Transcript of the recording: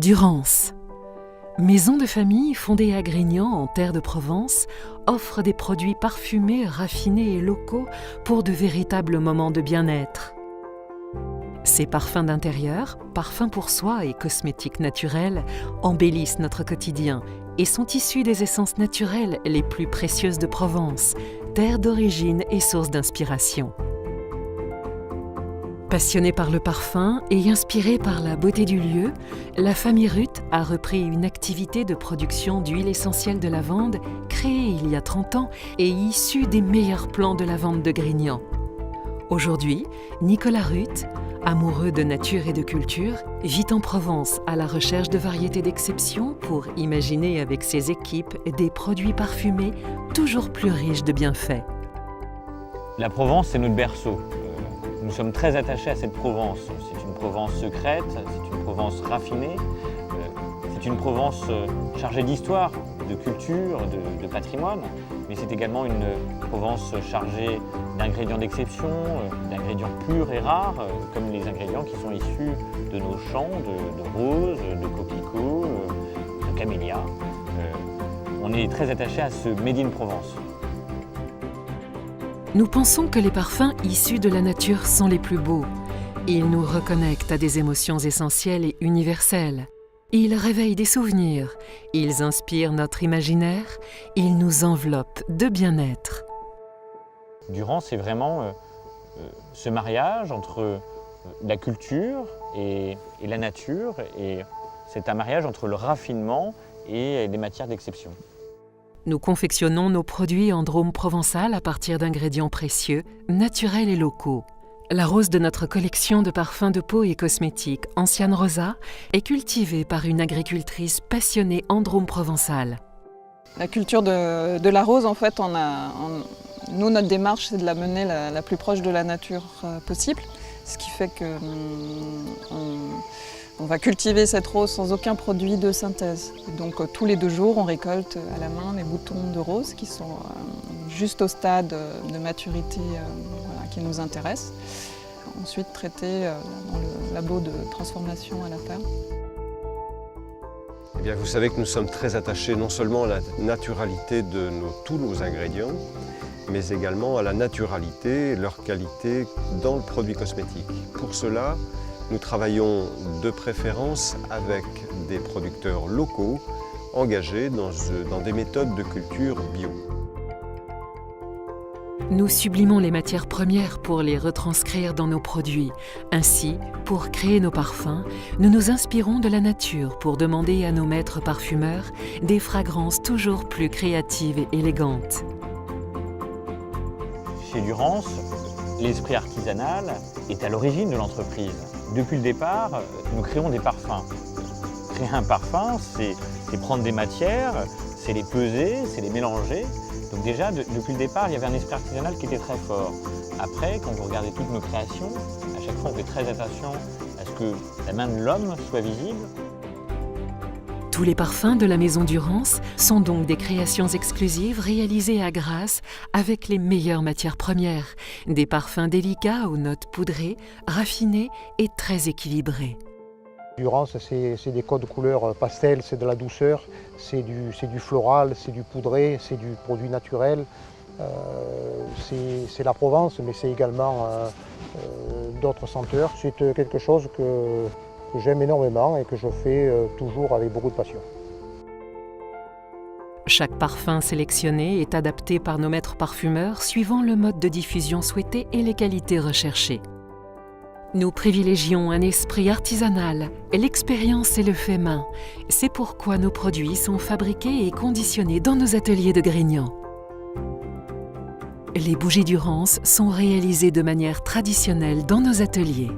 Durance. Maison de famille fondée à Grignan en terre de Provence, offre des produits parfumés, raffinés et locaux pour de véritables moments de bien-être. Ces parfums d'intérieur, parfums pour soi et cosmétiques naturels embellissent notre quotidien et sont issus des essences naturelles les plus précieuses de Provence, terre d'origine et source d'inspiration. Passionnée par le parfum et inspirée par la beauté du lieu, la famille Ruth a repris une activité de production d'huile essentielle de lavande créée il y a 30 ans et issue des meilleurs plants de lavande de Grignan. Aujourd'hui, Nicolas Ruth, amoureux de nature et de culture, vit en Provence à la recherche de variétés d'exception pour imaginer avec ses équipes des produits parfumés toujours plus riches de bienfaits. La Provence, c'est notre berceau. Nous sommes très attachés à cette Provence. C'est une Provence secrète, c'est une Provence raffinée, c'est une Provence chargée d'histoire, de culture, de patrimoine, mais c'est également une Provence chargée d'ingrédients d'exception, d'ingrédients purs et rares, comme les ingrédients qui sont issus de nos champs, de roses, de coquelicots, de camélias. On est très attachés à ce Made in Provence. Nous pensons que les parfums issus de la nature sont les plus beaux. Ils nous reconnectent à des émotions essentielles et universelles. Ils réveillent des souvenirs, ils inspirent notre imaginaire, ils nous enveloppent de bien-être. Durance, c'est vraiment ce mariage entre la culture et la nature, et c'est un mariage entre le raffinement et des matières d'exception. Nous confectionnons nos produits en Drôme provençal à partir d'ingrédients précieux, naturels et locaux. La rose de notre collection de parfums de peau et cosmétiques, Anciane Rosa, est cultivée par une agricultrice passionnée en Drôme provençal. La culture de la rose, en fait, nous, notre démarche, c'est de la mener la plus proche de la nature possible. Ce qui fait qu'on va cultiver cette rose sans aucun produit de synthèse. Donc tous les 2 jours, on récolte à la main les boutons de rose qui sont juste au stade de maturité qui nous intéresse. Ensuite traités dans le labo de transformation à la ferme. Eh bien, vous savez que nous sommes très attachés non seulement à la naturalité de tous nos ingrédients, mais également à la naturalité et leur qualité dans le produit cosmétique. Pour cela, nous travaillons de préférence avec des producteurs locaux engagés dans des méthodes de culture bio. Nous sublimons les matières premières pour les retranscrire dans nos produits. Ainsi, pour créer nos parfums, nous nous inspirons de la nature pour demander à nos maîtres parfumeurs des fragrances toujours plus créatives et élégantes. Chez Durance, l'esprit artisanal est à l'origine de l'entreprise. Depuis le départ, nous créons des parfums. Créer un parfum, c'est prendre des matières, c'est les peser, c'est les mélanger. Donc déjà, depuis le départ, il y avait un esprit artisanal qui était très fort. Après, quand vous regardez toutes nos créations, à chaque fois, on fait très attention à ce que la main de l'homme soit visible. Tous les parfums de la Maison Durance sont donc des créations exclusives réalisées à Grasse avec les meilleures matières premières, des parfums délicats aux notes poudrées, raffinés et très équilibrés. Durance, c'est des codes de couleurs pastel, c'est de la douceur, c'est du floral, c'est du poudré, c'est du produit naturel. C'est la Provence, mais c'est également d'autres senteurs. C'est quelque chose que j'aime énormément et que je fais toujours avec beaucoup de passion. Chaque parfum sélectionné est adapté par nos maîtres parfumeurs suivant le mode de diffusion souhaité et les qualités recherchées. Nous privilégions un esprit artisanal, l'expérience et le fait main. C'est pourquoi nos produits sont fabriqués et conditionnés dans nos ateliers de Grignan. Les bougies Durance sont réalisées de manière traditionnelle dans nos ateliers.